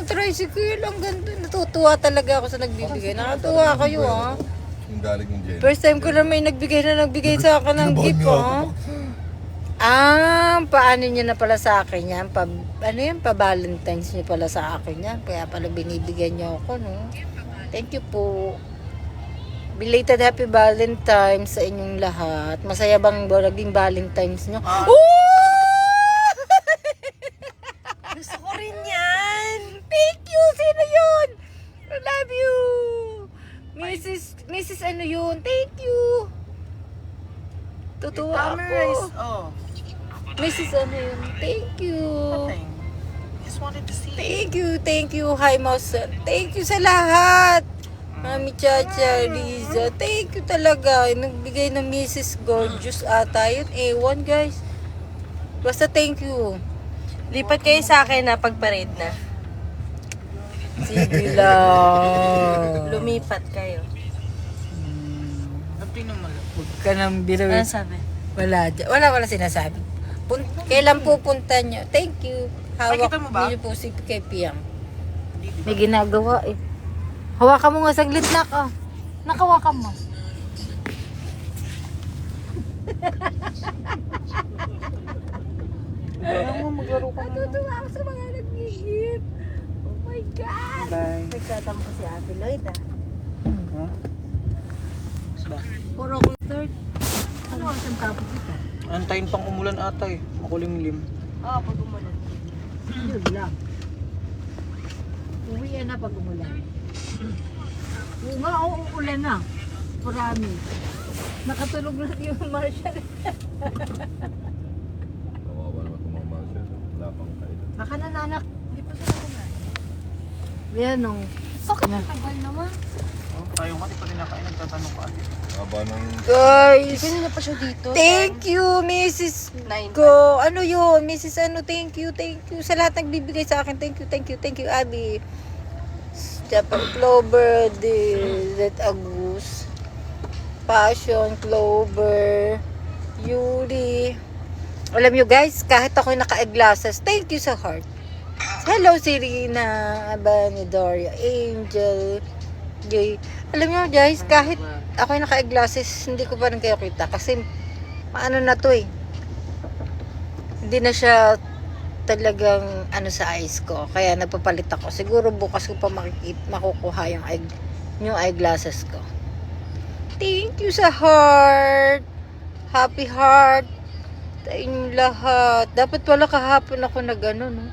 tricycle. Ang ganda. Natutuwa talaga ako sa nagbibigay. Nakatuwa kayo, ha? Yung galing yung Jen. First time ko na may nagbigay sa akin ng gift, ha? Paano niya na pala sa akin yan? Ano yan? Pa-Valentine's niya pala sa akin yan. Kaya pala binibigyan niyo ako, no? Thank you po. Belated Happy Valentine's sa inyong lahat. Masaya bang naging Valentine's niyo? Gusto ko rin yan. Thank you! Sino yun? I love you! Mrs. ano yun? Thank you! Tutuwa Summarize. ako. Oh. Mrs. ano yun? Thank you! Nothing. Just wanted to see. Thank you. Hi, Mausan. Thank you sa lahat. Mami Chacha, Liza. Thank you talaga. Nagbigay ng Mrs. Gorgeous ata yun. Ewan, guys. Basta thank you. Lipat kayo sa akin na pag-parade na. Sige lang. Lumipat kayo. Huwag ka nang biro. Ano sabi? Wala sinasabi. Kailan pupunta nyo? Thank you. Hawak Nakita mo ba? niyo po si kay Piang. May ginagawa eh. Hawakan mo nga saglit na ka. Nakawakan mo. Natutuwa ako sa mga nag-gift. Oh my God. Bye. Nagtatampo si Ate Lloyd ah. Huh? Puro third. Ano ang tapos ito? Antayin pang umulan ata eh. Makulimlim. Oo, pag umulan. Yun lang. Uwi na pag umulan. Oo nga, uulan na. Promise. Nakatulog na yung Marshall. Kawawa naman itong mga Marshall. Wala pang kailan. Baka nananak. Hindi pa sila kumain. Yan o. Bakit tagal naman? Oh, tayo nga, di pa rin nakain. Nagtatanong ka ate. Haba ng... Guys! Kanina pa siya dito. Thank you, Mrs. Nine. Go. Ano yun? Mrs. Ano, thank you. Sa lahat nagbibigay sa akin. Thank you, Abby. Japan Clover, That Agus, Passion, Clover, Yuri. Alam nyo guys, kahit ako'y naka-glasses, thank you sa heart. Hello, Serena, Abanidoria, Angel, Gay. Alam nyo guys, kahit ako'y naka-glasses, hindi ko pa rin kayo kita. Kasi, paano na to eh. Hindi na siya talagang ano sa eyes ko. Kaya nagpapalit ako. Siguro bukas ko pa makukuha yung eyeglasses ko. Thank you sa heart. Happy heart. Sa inyong lahat. Dapat wala kahapon ako na gano'n, no?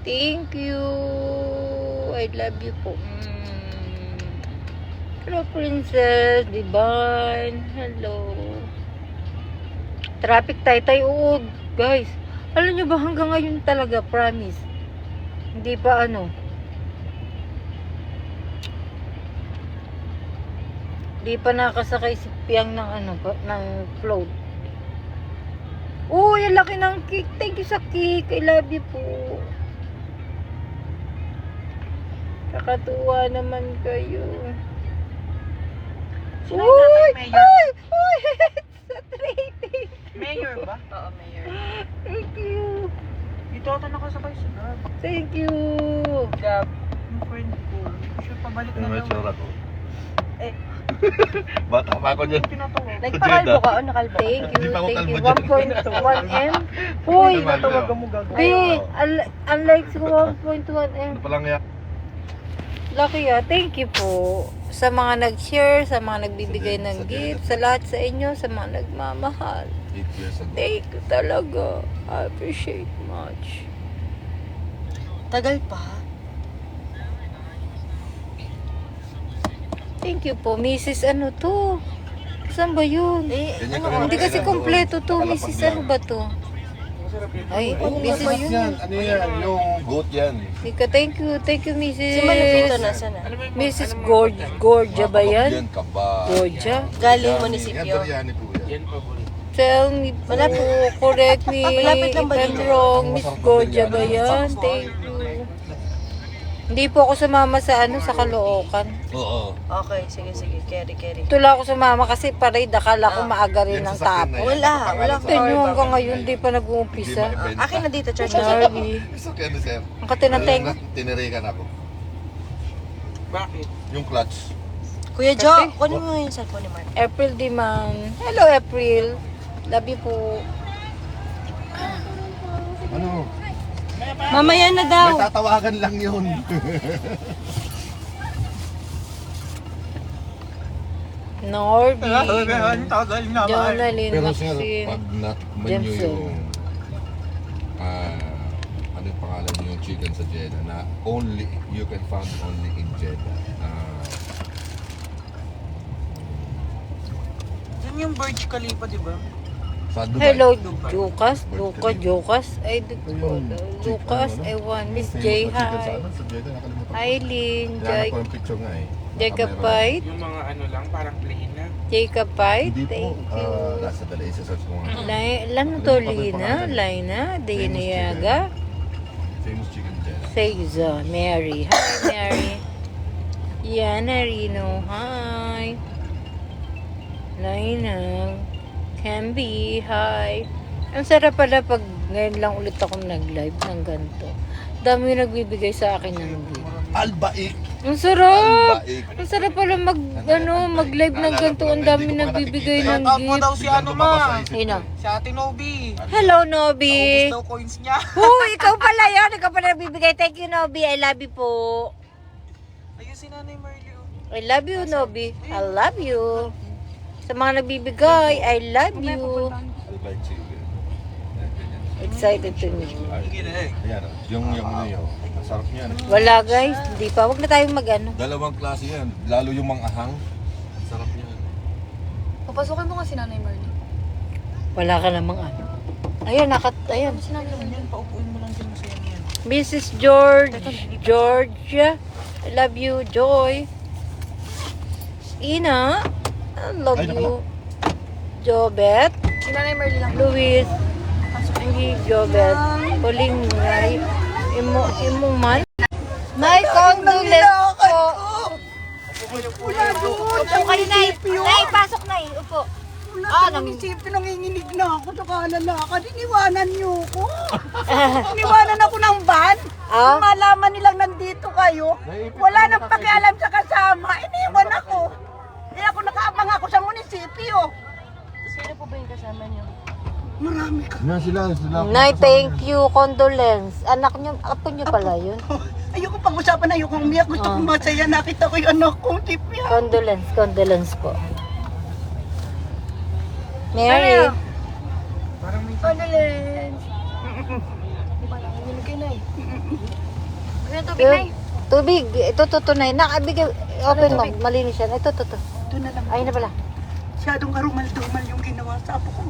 Thank you. I love you po. Hello, Princess. Divine. Hello. Traffic tay-tay. Oo, guys. Alam nyo ba hanggang ngayon talaga, promise. Hindi pa ano. Hindi pa nakasakay si Piang ng ano, ng float. Oh, yung laki ng cake. Thank you sa cake. I love you po. Kakatuwa naman kayo. Sino Uy! yung mayor? Uy! Sa trading. Mayor ba? Oo, mayor. Thank you. Dito ata nakasakay si Gab. Thank you. Gab. Yung friend ko. Sure, pabalik na Ano may daw. tsura ko? Eh. Bata pa ako dyan. Tinatawag. Nagpakalbo ka o nakalbo? Thank Hindi you. pa ako Thank you. kalbo dyan. 1.1M. Hoy! Tinatawagan mo gagawin. Hey, unlike sa 1.1M. Ito pa lang yan. Lucky ah. Thank you po. Sa mga nag-share, sa mga nagbibigay ng gift, sa lahat sa inyo, sa mga nagmamahal. 8 years ago. Thank you talaga. I appreciate much. Tagal pa. Thank you po, Mrs. Ano to? Saan ba yun? Eh, Ganyan ano ka rin Hindi kasi kailan kompleto doon. to, Nakalapag Mrs. lang. Ano ba to? Ay, Mrs. Masarap yan. Ano yan? Yung goat yan. Ika, thank you, Mrs. si Malupito nasa na? Mrs. Gorgia ba yan? Yan, kaba. Gorgia? Galing Yan, munisipyo. Yan, Doriani po yan. Tell me po, correct me Malapit lang ba if I'm dito? wrong, Miss Gorgia ba yan? Thank you. Hindi po ako sumama sa sa Caloocan. Oo. Okay, sige. Carry. Ito lang ako sumama kasi parade. Akala ko maaga rin Yan ng sasakyan na tapo. yan. Wala Pangalan sa- Ito nyo hanggang ngayon, di pa nag-uumpisa. Hindi ma-ibenta. Akin na dito, charge. Darby. Sasakyan ni sir. Ang katinateng. Tinirikan ako. Bakit? Yung clutch. Kuya Jo, kunin mo yung cellphone ni Mark. April Diman. Hello, April. Love you po. Ano? Mamaya na daw. May tatawagan lang yun. Norby. Ang tagal naman. Jonalyn Pero sir, Maxine. pag natikman nyo Jensen. yung ano yung pangalan nyo yung chicken sa Jeddah na only, you can find only in Jeddah. Yan yung Burj Khalifa, di ba? Sa Dubai. Hello, Lucas. Ay, Lucas, ewan. Miss J, hi. Sa Jeddah, nakalimutan ko. Eileen, Kailangan ko yung picture nga eh. Jacobite. Yung mga ano lang, parang plain na. Jacobite, Hindi po, thank you. nasa dala, isa-search ko nga. Lano to, Lina, Dinayaga, Famous chicken Jeddah. Seiza, Mary. Hi, Mary. Yana Rino, hi. Laina, Camby, hi. Ang sarap pala pag ngayon lang ulit akong nag-live ng ganito. Dami yung nagbibigay sa akin ng gift. Albaik! Ang sarap! Albaik! Ang sarap pala mag-live ng ganito. Ang dami nagbibigay ng Shout out mo daw gift. si ano ma. Sino? Si Ate Nobi. Hello, Nobi. Ubus daw coins niya. Ikaw pala yun. Ikaw pala nagbibigay. Thank you, Nobi. I love you po. Ayun si Nanay Marley. I love you, Nobi. I love you. Sa mga nagbibigay, I love you. Albaik chicken. Yan, ganyan. Excited to meet you. Ayan, yung ano yun. Ang sarap niyan. Wala guys, hindi pa. Huwag na tayong mag-ano. Dalawang klase yan. Lalo yung manghahang. Ang sarap niyan. Papasukin mo nga si Nanay Marley. Wala ka namang ano. Ayan, ayan. Si Nanay Marley. Yan, paupuin mo lang din masaya niyan. Mrs. Georgia. I love you, Joy. Ina. I love Ay, you. Jobet. Si Nanay Marley lang. Luis. Hindi, Jobet. Huling Nay. Imuman. May condolence po. Upo kayo, Nay. Nay, pasok, Nay. Upo. Isipin, nanginginig na ako sa kalalakad. Iniwanan niyo ko. Iniwanan ako ng van. Ah? Malaman nilang nandito kayo. Wala nang pakialam sa kasama. Iniwan ako. Kaya ako nakaabang ako sa munisipyo. Sino po ba yung kasama niyo? Marami ka. Yan sila. Nay, thank you. Condolence. Anak niyo, apo niyo pala yun. Ayoko pag-usapan, ayoko umiyak. Gusto ko masaya. Nakita ko yung anak ko. Tipya. Condolence po. Mary. Condolence. Hindi kayo, Nay. Ano to, Big Nay? Tubig. Ito, tunay. Nakabigay. Open mo. Malinis yan. Ito. Ito na lang. Ayun na pala. Masyadong karumal-dumal yung ginawa sa apo ko.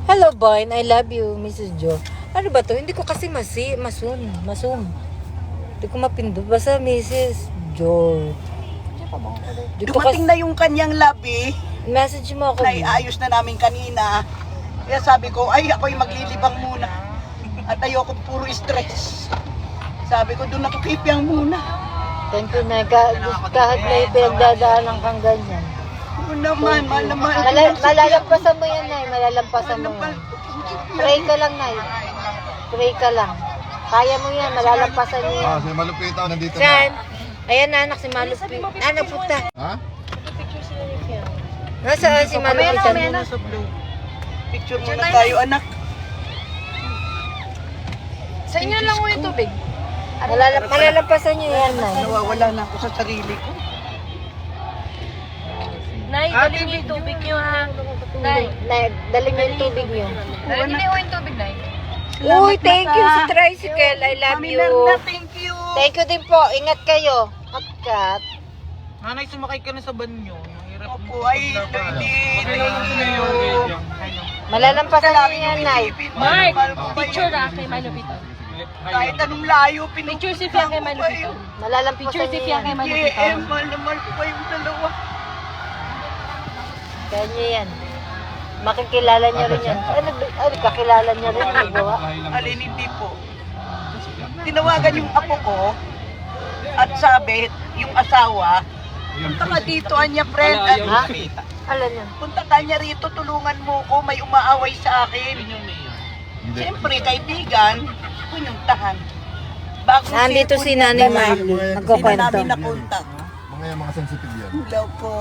Hello, Boy. I love you, Mrs. Jo. Ano ba to? Hindi ko kasi masum. Hindi ko mapindot. Basta Mrs. Jo. Hindi ko Dumating kasi... na yung kanyang labi. Message mo ako. Na iayos na namin kanina. Kaya sabi ko, ay ako'y maglilibang muna. At ayoko puro stress. Sabi ko, doon ako kipiyang muna. Thank you, Nay. Kahit may pinagdadaanan kang ganyan. Oo naman, mahal na mahal. Malalampasan mo yan, Nay. Malalampasan mo yan. Pray ka lang, Nay. Pray ka lang. Kaya mo yan. Malalampasan mo yan. Si Malupita, nandito Saan? Ayan na, anak si Malupi. Punta. Ha? Nasaan si Malupi? Sa blue. Picture muna tayo, anak. Sa inyo lang mo yung tubig. Malalampasan niyo yan, Nay. Nawawala na ako sa sarili ko. Nay, dali niyo yung tubig niyo ha. Nay. Dali niyo yung tubig niyo. Hindi ko yung tubig, Nay. Uy, thank you sa tricycle. I love Mami you. Merna, thank you. Thank you din po. Ingat kayo. Kat. Nanay, sumakay ka na sa van nyo. Mahirap Opo, ay, thank you. Malalampasan niyo yan, Nay. Mark, picture na kay Malupito. Kahit anong layo, Picture si Fiang kay Malupito. Malalampasan Picture si niyo Fiang yan. kay Malupito. mahal na mahal ko kayong dalawa. Kaya niyo yan. Makikilala niyo rin yan. Ano, kakilala niyo rin yung gawa. Alin, hindi po. Tinawagan yung apo ko. At sabi, yung asawa, punta ka dito, anya friend. Wala, Ha? Alam niya. Punta ka niya rito, tulungan mo ko, may umaaway sa akin. Hindi. Siyempre, kaibigan, pununtahan. Bago Nandito si Nanay Marley, Hindi na nagkukwento. namin nakontak. Mga sensitive yan. Hello po.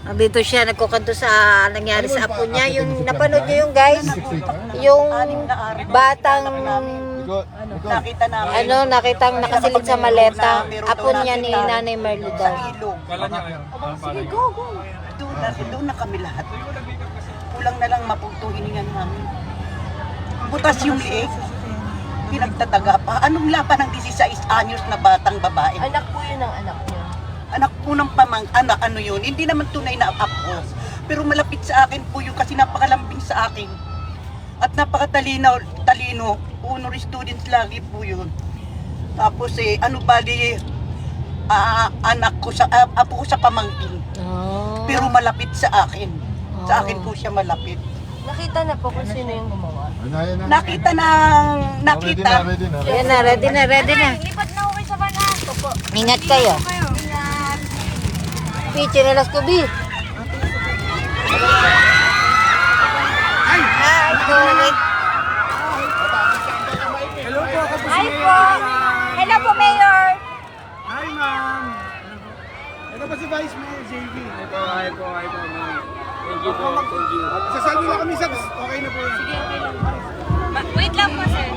Nandito siya, nagkukwento sa nangyari sa apo niya. Yung napanood niyo yung guys, yung Anim na araw. batang Nakita namin. nakitang nakasilid sa maleta. Apo niya ni Nanay Marley Sa daw. ilog. Kala niya kayo. Sige, go, go. Doon na kami lahat. Kulang na lang mapagtuhiningan namin. Butas yung liig. Pinagtataga pa. Anong laban ng 16 anyos na batang babae? Anak po yun ang anak niya. Anak po ng anak, ano yun? Hindi naman tunay na apo. Pero malapit sa akin po yun kasi napakalambing sa akin. At napakatalino, honor students lagi po yun. Tapos ano bali, anak ko sa, apo ko sa pamangkin. Oh. Pero malapit sa akin. Sa akin po siya malapit. Nakita na po kung sino yung gumawa. Nakita. Ready na. Yan na, ready na, ready na. Lipat na ako kayo sa banan. Opo. Ingat kayo. Ingat. Pichinelas ko, Bi. Hi, boy. Hi po. Hello po, Mayor. Hi, ma'am. Ito pa si Vice Mayor, JV. Hi po, ma'am. Thank you po, thank you. Sasalvi lang kami, Sabs. Okay na po yan. Sige, okay lang. Wait lang po, sir.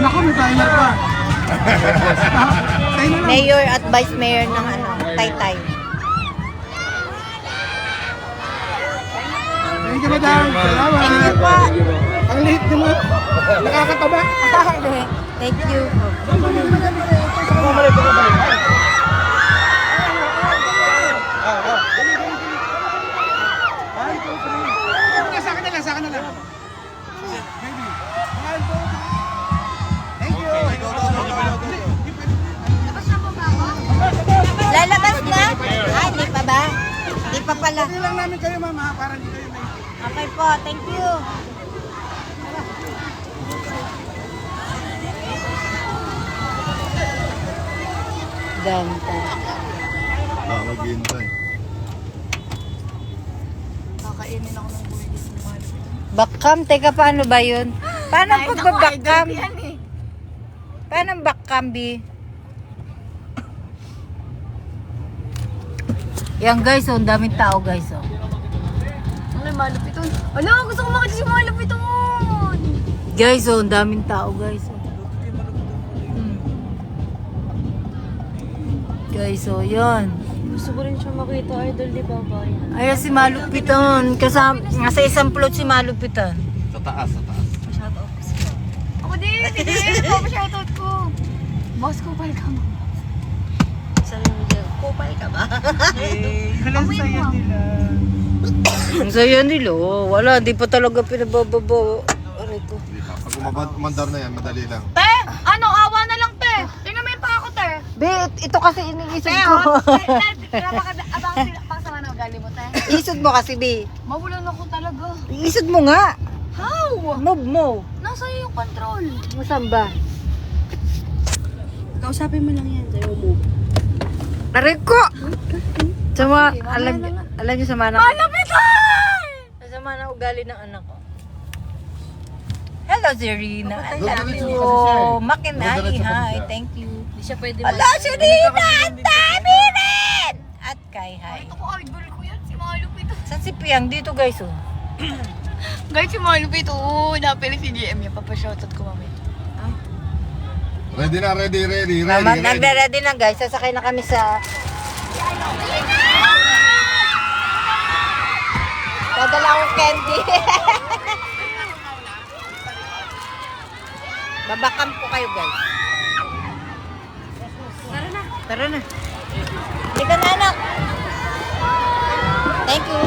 Naku, may timer pa. Tayo na lang. Mayor at Vice Mayor ng Taytay. Thank you, madam. Salamat. Thank you po. Ang liit naman. Nakakataba. Thank you. Sa akin na lang, sa akin na lang. Maybe. Mahal po. Thank you. Lalabas na? Hindi pa ba? Hindi pa pala. Hindi lang namin kayo, ma'am, ha? Para hindi kayo may... Okay po, thank you. Ganda. Maghihintay. Kakainin ako ng burgers ni Mahal. Backcam, teka paano ba yun? Paano ang pagbabackcam? Paano ang backcam, Bi? Yan guys, ang daming tao guys. Oh. Ano yung malupit yun? Ano, gusto ko makita si malupit yun. Guys, ang daming tao guys. Oh. Guys, yan. Gusto ko rin siya makita, idol, di ba ba? Ay, si Malupitan. Kasama, nasa isang plot si Malupitan. Sa taas. Ako din, hindi. Papashoutout ko. Boss ko, pal ka mo. Sabi mo dyan, kupal ka ba? Halang saya nila. Ang saya nila. Oh. Wala, di pa talaga pinabababa. Aray ko. Pag umandar na yan, madali lang. Te, ano, awa na lang, te. Tingnan mo yung paa ko, te. Bet, ito kasi iniisip Te, ko. abang sila, pang sama na ugali mo, te. Isod mo kasi, Bi. Mabulan ako talaga. Isod mo nga. How? Move mo. Nasa iyo yung control. Saan ba? Kausapin mo lang yan, sa'yo mo. Aray ko! Sama, alam niyo sama na. Malapitan! Sama na ugali ng anak ko. Hello, Zerina. I love Doon you. diretso kasi siya eh. Makinay, Doon diretso hi. siya. Thank you. Hindi siya pwede Hello, Zerina! Ang dami rin! At kay hi. Ako, idol ko yan, si Malupit. Saan si Piang? Dito, guys, oh. Guys, si Malupit, oo. Napili si GM yan. Papashoutout ko mamaya. Ready na, ready. Nagre-ready na, guys. Sasakay na kami sa... Dadala akong candy. Babakam po kayo, guys. Tara na. Tara na. Hindi ka na, anak. Thank you.